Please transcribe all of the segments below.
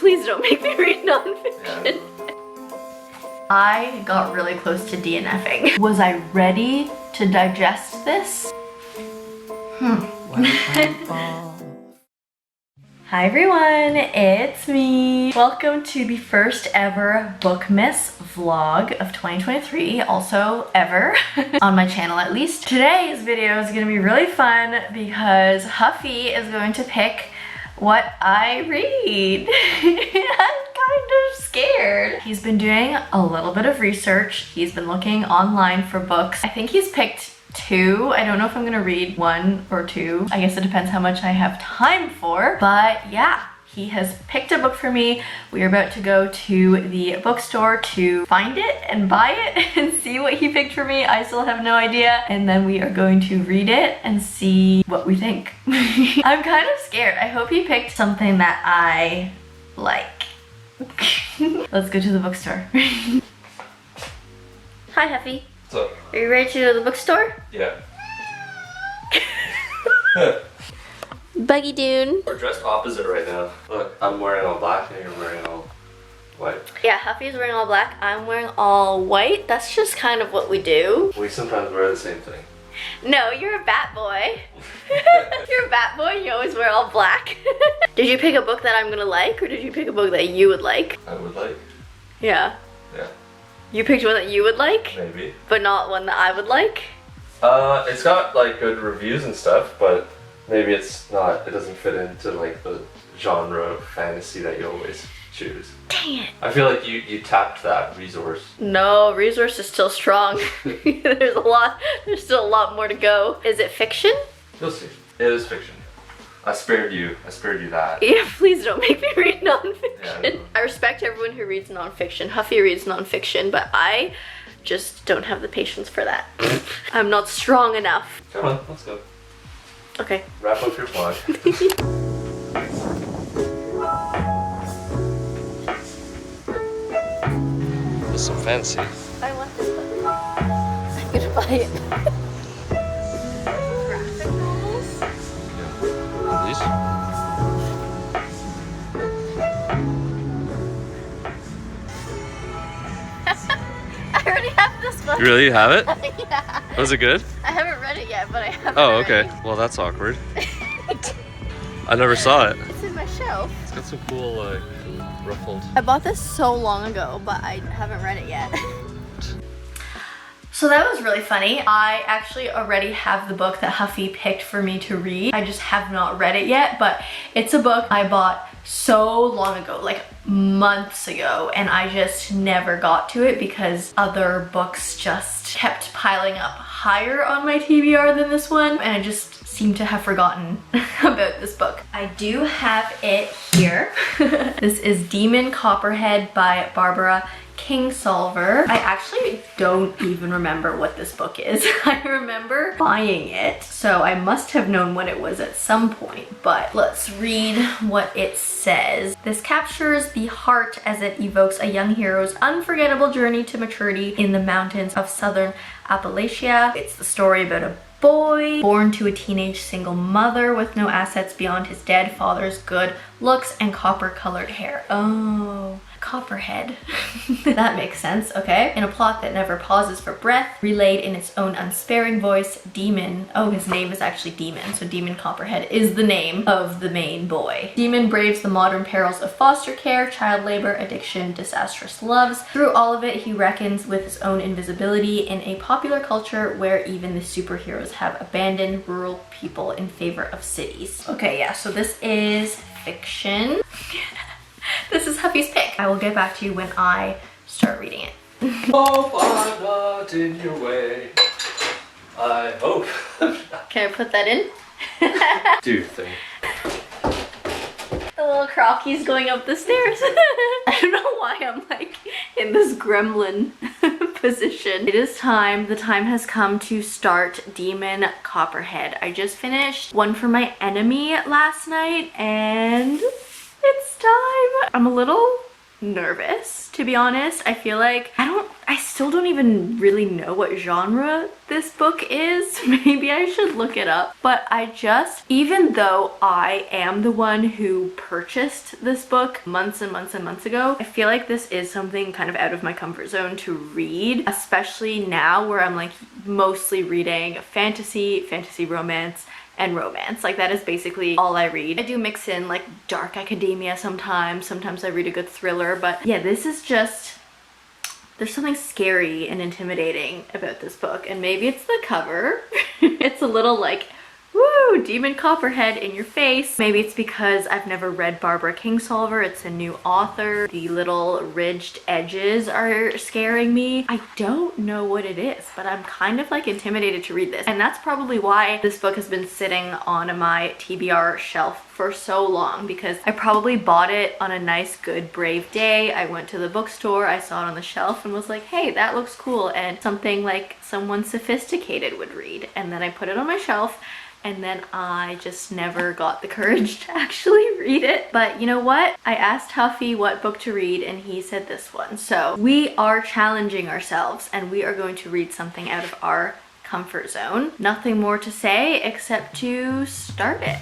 please don't make me read nonfiction. Yeah. I got really close to DNFing. Was I ready to digest this? Hi everyone, it's me. Welcome to the first ever Bookmas vlog of 2023, also ever, on my channel at least. Today's video is gonna be really fun because Huffy is going to pick what I read. I'm kind of scared. He's been doing a little bit of research. He's been looking online for books. I think he's picked 2. I don't know if I'm gonna read 1 or 2. I guess it depends how much I have time for. But yeah, he has picked a book for me. We are about to go to the bookstore to find it and buy it and see what he picked for me. I still have no idea. And then we are going to read it and see what we think. I'm kind of scared. I hope he picked something that I like. Let's go to the bookstore. Hi, Huffy. What's up? Are you ready to go to the bookstore? Yeah. Buggy Dune. We're dressed opposite right now. Look, I'm wearing all black and you're wearing all white. Yeah, Huffy's wearing all black. I'm wearing all white. That's just kind of what we do. We sometimes wear the same thing. No, you're a bat boy. You're a bat boy. You always wear all black. Did you pick a book that I'm gonna like, or did you pick a book that you would like? I would like. Yeah. Yeah. You picked one that you would like? Maybe. But not one that I would like? It's got like good reviews and stuff, but maybe it's not, it doesn't fit into like the genre of fantasy that you always choose. Dang it. I feel like you tapped that resource. No, resource is still strong. There's still a lot more to go. Is it fiction? You'll see. It is fiction. I spared you that. Yeah, please don't make me read nonfiction. Yeah, I respect everyone who reads nonfiction. Huffy reads nonfiction, but I just don't have the patience for that. I'm not strong enough. Come on, let's go. Okay. Wrap up your vlog. There's some fancy. I want this book. I'm gonna buy it. Graphic novels? These? I already have this book. You really have it? Yeah. Was it good? I haven't read it yet, but I have it Oh, already. okay. Well, that's awkward. I never saw it. It's in my shelf. It's got some cool, like, ruffled. I bought this so long ago, but I haven't read it yet. So that was really funny. I actually already have the book that Huffy picked for me to read. I just have not read it yet, but it's a book I bought so long ago, like months ago, and I just never got to it because other books just kept piling up higher on my TBR than this one, and I just seem to have forgotten about this book. I do have it here. This is Demon Copperhead by Barbara Kingsolver. I actually don't even remember what this book is. I remember buying it, so I must have known what it was at some point, but let's read what it says. This captures the heart as it evokes a young hero's unforgettable journey to maturity in the mountains of southern Appalachia. It's the story about a boy born to a teenage single mother with no assets beyond his dead father's good looks and copper-colored hair. Oh, Copperhead. That makes sense, okay. In a plot that never pauses for breath, relayed in its own unsparing voice, Demon, oh, his name is actually Demon, so Demon Copperhead is the name of the main boy. Demon braves the modern perils of foster care, child labor, addiction, disastrous loves. Through all of it, he reckons with his own invisibility in a popular culture where even the superheroes have abandoned rural people in favor of cities. Okay, yeah, so this is fiction. This is Huffy's pick. I will get back to you when I start reading it. Hope I'm not in your way. I hope. Can I put that in? Do your thing. The little crocky's going up the stairs. I don't know why I'm like in this gremlin position. It is time. The time has come to start Demon Copperhead. I just finished One for My Enemy last night and it's time. I'm a little nervous, to be honest. I feel like I I still don't even really know what genre this book is. Maybe I should look it up. But even though I am the one who purchased this book months and months and months ago, I feel like this is something kind of out of my comfort zone to read, especially now where I'm like mostly reading fantasy romance, and romance. Like that is basically all I read. I do mix in like dark academia sometimes I read a good thriller, but yeah, this is just, there's something scary and intimidating about this book, and maybe it's the cover. It's a little like, woo, Demon Copperhead in your face. Maybe it's because I've never read Barbara Kingsolver. It's a new author. The little ridged edges are scaring me. I don't know what it is, but I'm kind of like intimidated to read this. And that's probably why this book has been sitting on my TBR shelf for so long, because I probably bought it on a nice, good, brave day. I went to the bookstore, I saw it on the shelf and was like, hey, that looks cool, and something like someone sophisticated would read. And then I put it on my shelf, and then I just never got the courage to actually read it. But you know what? I asked Huffy what book to read and he said this one. So we are challenging ourselves and we are going to read something out of our comfort zone. Nothing more to say except to start it.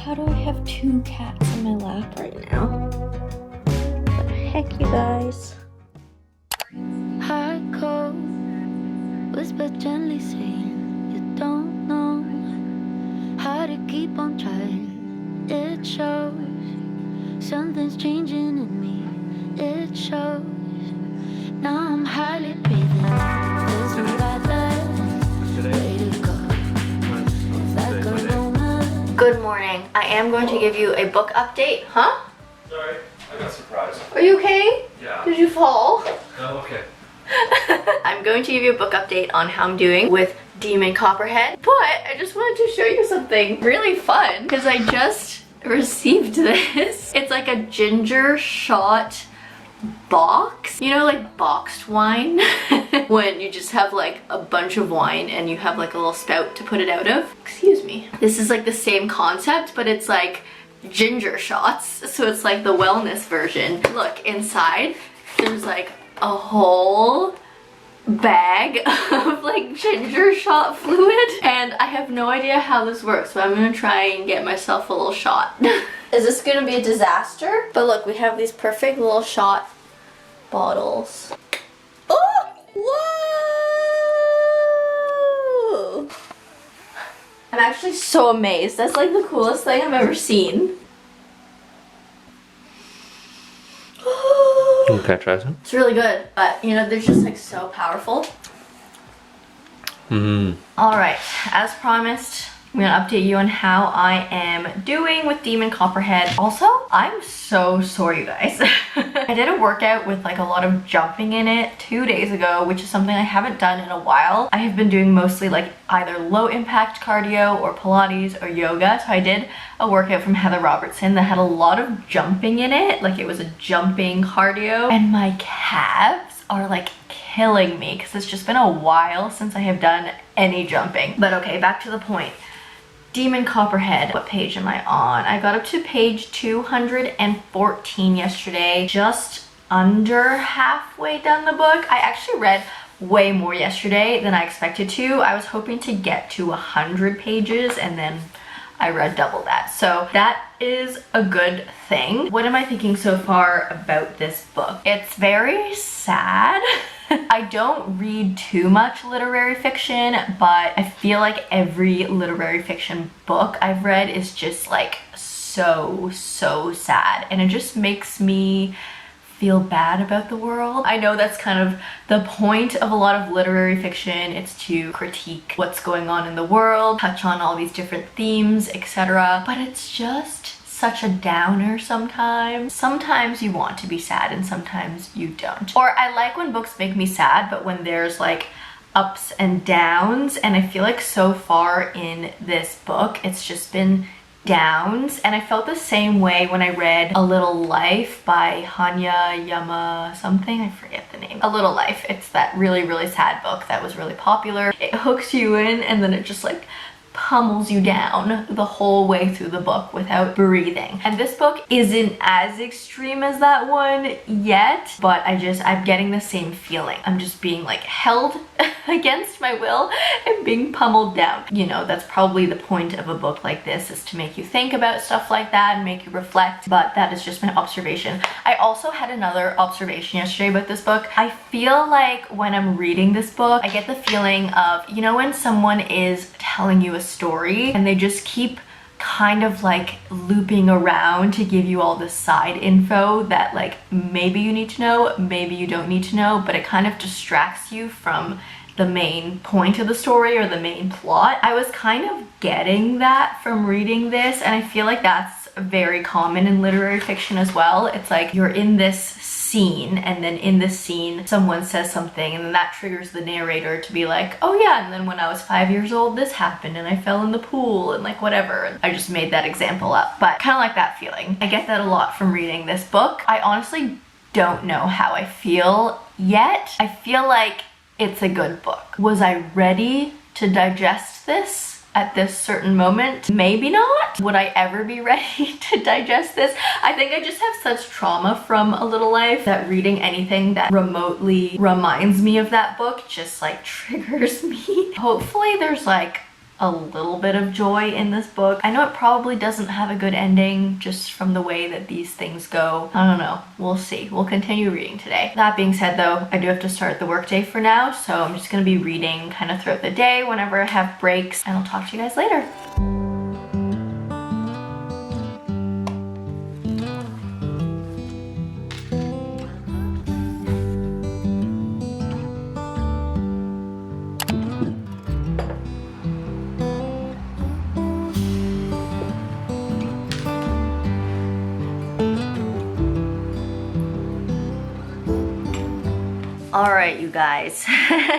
How do I have two cats in my lap right now? What the heck, you guys? Hot cold, whisper gently saying you don't know how to keep on trying. It shows something's changing in me. It shows now I'm highly breathing. There's no other way to go. Like a romance. Good morning. I am going to give you a book update. Huh? Sorry, I got surprised. Are you okay? Yeah. Did you fall? Oh, okay. I'm going to give you a book update on how I'm doing with Demon Copperhead, but I just wanted to show you something really fun because I just received this. It's like a ginger shot box. You know, like boxed wine? When you just have like a bunch of wine and you have like a little spout to put it out of. Excuse me. This is like the same concept, but it's like ginger shots. So it's like the wellness version. Look, inside there's like a whole bag of like ginger shot fluid, and I have no idea how this works, so I'm gonna try and get myself a little shot. Is this gonna be a disaster? But look, we have these perfect little shot bottles. Oh! Whoa! I'm actually so amazed. That's like the coolest thing I've ever seen. Okay, try some. It's really good, but you know, they're just like so powerful. All right, as promised, I'm gonna update you on how I am doing with Demon Copperhead. Also, I'm so sorry, you guys. I did a workout with like a lot of jumping in it 2 days ago, which is something I haven't done in a while. I have been doing mostly like either low impact cardio or Pilates or yoga. So I did a workout from Heather Robertson that had a lot of jumping in it. Like it was a jumping cardio, and my calves are like killing me because it's just been a while since I have done any jumping. But okay, back to the point. Demon Copperhead, what page am I on? I got up to page 214 yesterday, just under halfway done the book. I actually read way more yesterday than I expected to. I was hoping to get to 100 pages and then I read double that. So that is a good thing. What am I thinking so far about this book? It's very sad. I don't read too much literary fiction, but I feel like every literary fiction book I've read is just like so sad, and it just makes me feel bad about the world. I know that's kind of the point of a lot of literary fiction. It's to critique what's going on in the world, touch on all these different themes, etc. But it's just such a downer sometimes. Sometimes you want to be sad and sometimes you don't. Or I like when books make me sad, but when there's like ups and downs, and I feel like so far in this book it's just been downs, and I felt the same way when I read A Little Life by Hanya Yama something, I forget the name. A Little Life. It's that really, really sad book that was really popular. It hooks you in and then it just like pummels you down the whole way through the book without breathing. And this book isn't as extreme as that one yet, but I'm getting the same feeling. I'm just being like held against my will and being pummeled down. You know, that's probably the point of a book like this, is to make you think about stuff like that and make you reflect, but that is just my observation. I also had another observation yesterday about this book. I feel like when I'm reading this book, I get the feeling of, you know, when someone is telling you a story and they just keep kind of like looping around to give you all this side info that like maybe you need to know, maybe you don't need to know, but it kind of distracts you from the main point of the story or the main plot. I was kind of getting that from reading this, and I feel like that's very common in literary fiction as well. It's like you're in this scene, and then in this scene someone says something, and then that triggers the narrator to be like, oh yeah, and then when I was 5 years old this happened and I fell in the pool and like whatever. I just made that example up, but kind of like that feeling. I get that a lot from reading this book. I honestly don't know how I feel yet. I feel like it's a good book. Was I ready to digest this at this certain moment? Maybe not. Would I ever be ready to digest this? I think I just have such trauma from A Little Life that reading anything that remotely reminds me of that book just like triggers me. Hopefully there's like a little bit of joy in this book. I know it probably doesn't have a good ending just from the way that these things go. I don't know. We'll see. We'll continue reading today. That being said though, I do have to start the workday for now, so I'm just gonna be reading kind of throughout the day whenever I have breaks, and I'll talk to you guys later. Alright, you guys.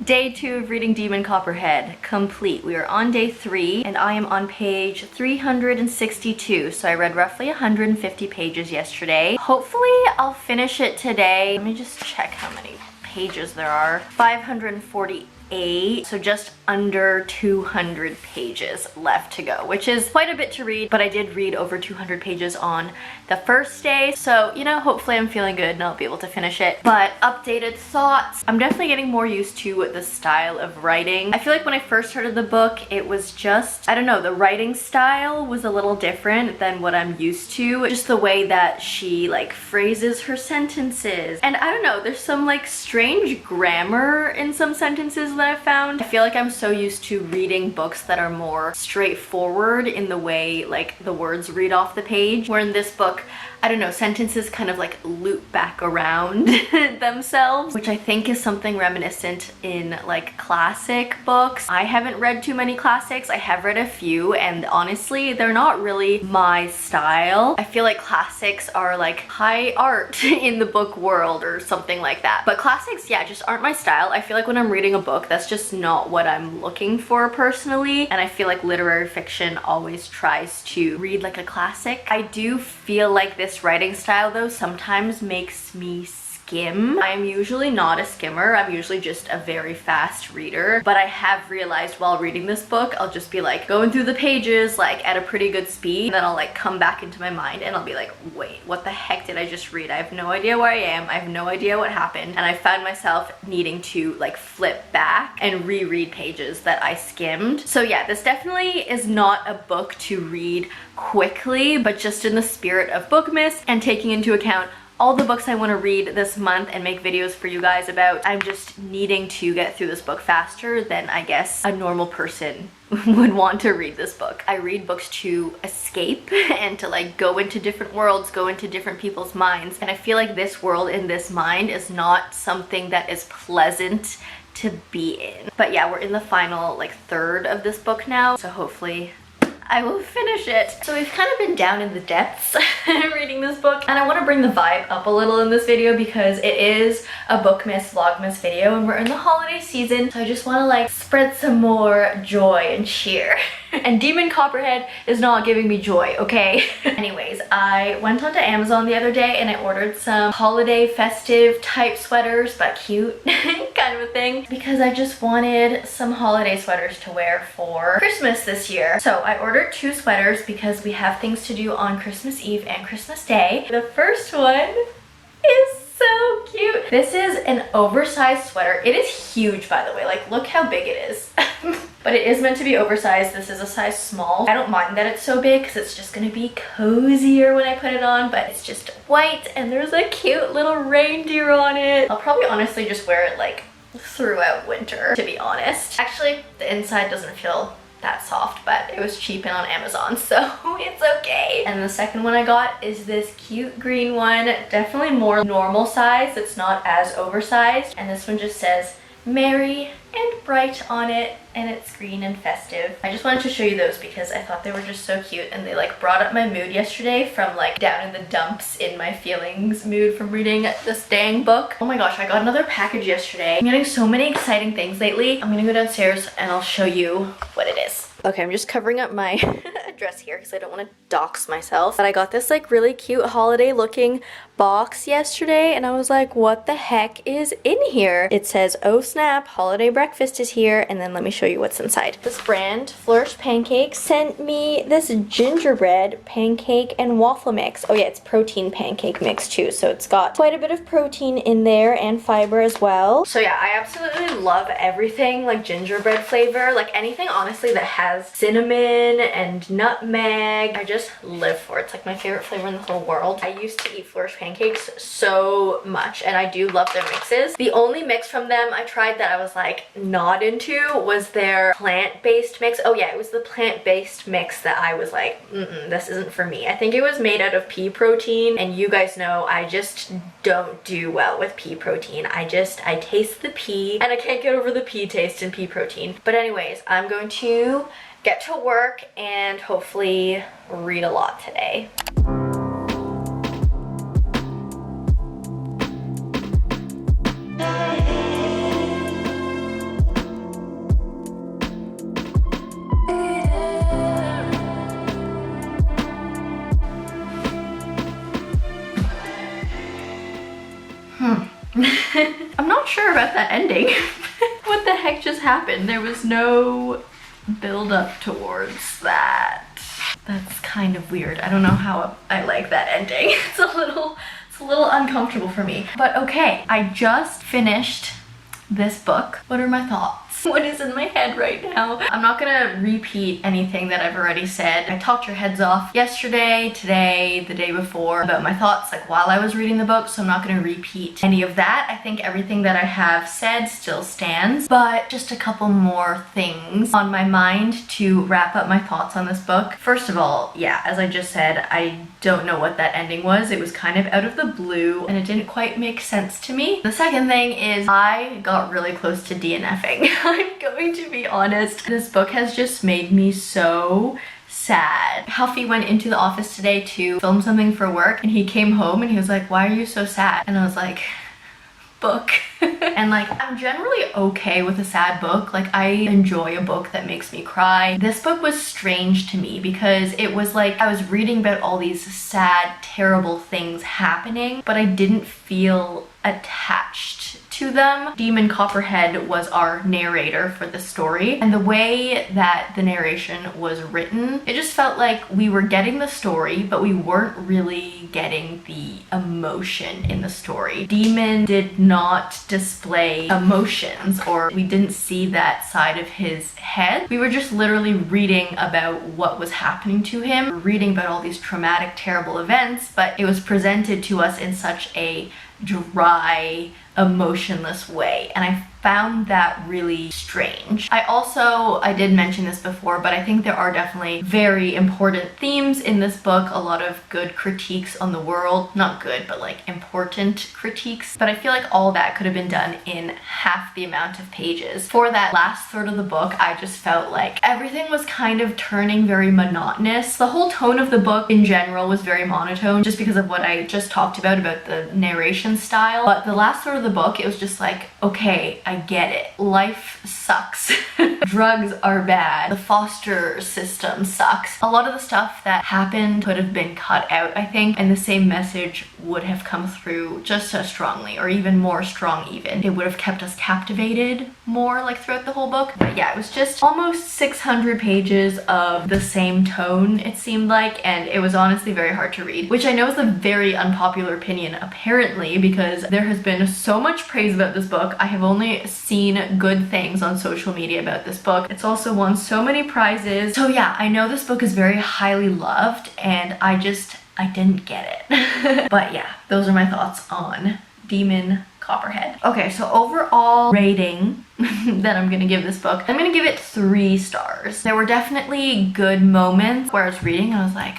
Day 2 of reading Demon Copperhead complete. We are on day 3 and I am on page 362. So I read roughly 150 pages yesterday. Hopefully I'll finish it today. Let me just check how many pages there are. 548. So just under 200 pages left to go, which is quite a bit to read, but I did read over 200 pages on the first day. So, you know, hopefully I'm feeling good and I'll be able to finish it. But updated thoughts. I'm definitely getting more used to the style of writing. I feel like when I first started the book, it was just, I don't know, the writing style was a little different than what I'm used to. Just the way that she like phrases her sentences. And I don't know, there's some like strange grammar in some sentences that I found. I feel like I'm so used to reading books that are more straightforward in the way like the words read off the page, where in this book, I don't know, sentences kind of like loop back around themselves, which I think is something reminiscent in like classic books. I haven't read too many classics. I have read a few, and honestly, they're not really my style. I feel like classics are like high art in the book world or something like that. But classics, yeah, just aren't my style. I feel like when I'm reading a book, that's just not what I'm looking for personally. And I feel like literary fiction always tries to read like a classic. I do feel like this writing style though sometimes makes me skim. I'm usually not a skimmer. I'm usually just a very fast reader, but I have realized while reading this book, I'll just be like going through the pages like at a pretty good speed, and then I'll like come back into my mind and I'll be like, wait, what the heck did I just read? I have no idea where I am. I have no idea what happened. And I found myself needing to like flip back and reread pages that I skimmed. So yeah, this definitely is not a book to read quickly, but just in the spirit of bookmas and taking into account all the books I want to read this month and make videos for you guys about, I'm just needing to get through this book faster than I guess a normal person would want to read this book. I read books to escape and to like go into different worlds, go into different people's minds, and I feel like this world in this mind is not something that is pleasant to be in. But yeah, we're in the final like third of this book now, so hopefully I will finish it. So we've kind of been down in the depths reading this book, and I want to bring the vibe up a little in this video because it is a bookmas vlogmas video and we're in the holiday season, so I just want to like spread some more joy and cheer. And Demon Copperhead is not giving me joy, okay? Anyways, I went onto Amazon the other day and I ordered some holiday festive type sweaters, but cute kind of a thing, because I just wanted some holiday sweaters to wear for Christmas this year. So I ordered 2 sweaters because we have things to do on Christmas Eve and Christmas Day. The first one is so cute. This is an oversized sweater. It is huge, by the way. Like, look how big it is. But it is meant to be oversized. This is a size small. I don't mind that it's so big because it's just gonna be cozier when I put it on, but it's just white and there's a cute little reindeer on it. I'll probably honestly just wear it like throughout winter, to be honest. Actually, the inside doesn't feel that soft, but it was cheap and on Amazon, so it's okay. And the second one I got is this cute green one, definitely more normal size. It's not as oversized, and this one just says merry and bright on it, and it's green and festive. I just wanted to show you those because I thought they were just so cute, and they like brought up my mood yesterday from like down in the dumps in my feelings mood from reading this dang book. Oh my gosh, I got another package yesterday. I'm getting so many exciting things lately. I'm gonna go downstairs and I'll show you what it is. Okay, I'm just covering up my dress here because I don't want to dox myself. But I got this like really cute holiday looking box yesterday and I was like, what the heck is in here? It says, oh snap, holiday breakfast is here. And then let me show you what's inside. This brand, Flourish Pancakes, sent me this gingerbread pancake and waffle mix. Oh yeah, it's protein pancake mix too. So it's got quite a bit of protein in there and fiber as well. So yeah, I absolutely love everything like gingerbread flavor. Like anything honestly that has cinnamon and nutmeg. I just live for it. It's like my favorite flavor in the whole world. I used to eat Flourish pancakes so much and I do love their mixes. The only mix from them I tried that I was like not into was their plant-based mix. Oh yeah, it was the plant-based mix that I was like, this isn't for me. I think it was made out of pea protein, and you guys know I just don't do well with pea protein. I taste the pea and I can't get over the pea taste in pea protein. But anyways, I'm going to get to work and hopefully read a lot today. I'm not sure about that ending. What the heck just happened? There was no build up towards that. That's kind of weird. I don't know how I like that ending. It's a little uncomfortable for me. But okay, I just finished this book. What are my thoughts? What is in my head right now? I'm not gonna repeat anything that I've already said. I talked your heads off yesterday, today, the day before about my thoughts like while I was reading the book, so I'm not gonna repeat any of that. I think everything that I have said still stands, but just a couple more things on my mind to wrap up my thoughts on this book. First of all, yeah, as I just said, I don't know what that ending was. It was kind of out of the blue and it didn't quite make sense to me. The second thing is I got really close to DNFing. I'm going to be honest. This book has just made me so sad. Huffy went into the office today to film something for work and he came home and he was like, why are you so sad? And I was like, book. And like, I'm generally okay with a sad book. Like, I enjoy a book that makes me cry. This book was strange to me because it was like I was reading about all these sad, terrible things happening, but I didn't feel attached to them. Demon Copperhead was our narrator for the story, and the way that the narration was written, it just felt like we were getting the story, but we weren't really getting the emotion in the story. Demon did not display emotions, or we didn't see that side of his head. We were just literally reading about what was happening to him, reading about all these traumatic, terrible events, but it was presented to us in such a dry, emotionless way, and I found that really strange. I did mention this before, but I think there are definitely very important themes in this book, a lot of good critiques on the world. Not good, but like important critiques. But I feel like all that could have been done in half the amount of pages. For that last third of the book, I just felt like everything was kind of turning very monotonous. The whole tone of the book in general was very monotone, just because of what I just talked about the narration style. But the last third of the book, it was just like, okay, I get it. Life sucks. Drugs are bad. The foster system sucks. A lot of the stuff that happened could have been cut out, I think, and the same message would have come through just as strongly, or even more strong even. It would have kept us captivated more like throughout the whole book. But yeah, it was just almost 600 pages of the same tone, it seemed like, and it was honestly very hard to read, which I know is a very unpopular opinion apparently, because there has been so much praise about this book. I have only seen good things on social media about this book. It's also won so many prizes. So yeah, I know this book is very highly loved, and I didn't get it. But yeah, those are my thoughts on Demon Copperhead. Okay, so overall rating that I'm gonna give this book, I'm gonna give it 3 stars. There were definitely good moments where I was reading and I was like,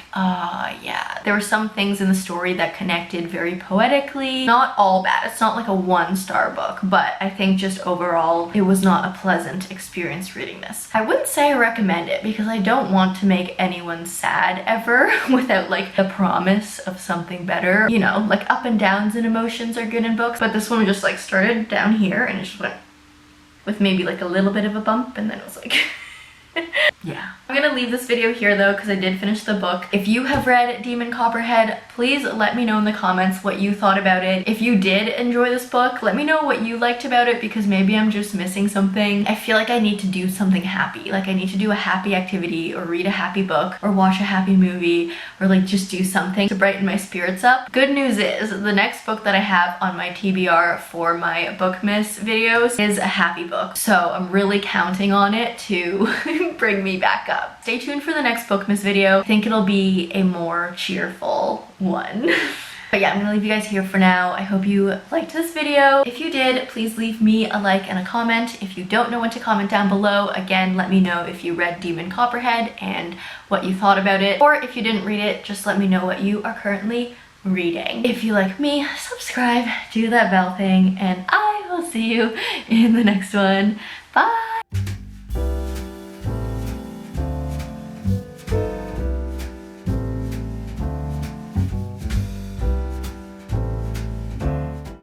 yeah. There were some things in the story that connected very poetically. Not all bad. It's not like a 1-star book, but I think just overall it was not a pleasant experience reading this. I wouldn't say I recommend it because I don't want to make anyone sad ever without like the promise of something better. You know, like up and downs and emotions are good in books, but this one just like started down here and it just went with maybe like a little bit of a bump, and then it was like yeah. I'm gonna leave this video here though because I did finish the book. If you have read Demon Copperhead, please let me know in the comments what you thought about it. If you did enjoy this book, let me know what you liked about it, because maybe I'm just missing something. I feel like I need to do something happy. Like I need to do a happy activity, or read a happy book, or watch a happy movie, or like just do something to brighten my spirits up. Good news is the next book that I have on my TBR for my bookmas videos is a happy book. So I'm really counting on it to bring me back up. Stay tuned for the next bookmas video. I think it'll be a more cheerful one. But yeah, I'm gonna leave you guys here for now. I hope you liked this video. If you did, please leave me a like and a comment. If you don't know what to comment down below, again, let me know if you read Demon Copperhead and what you thought about it. Or if you didn't read it, just let me know what you are currently reading. If you like me, subscribe, do that bell thing, and I will see you in the next one. Bye!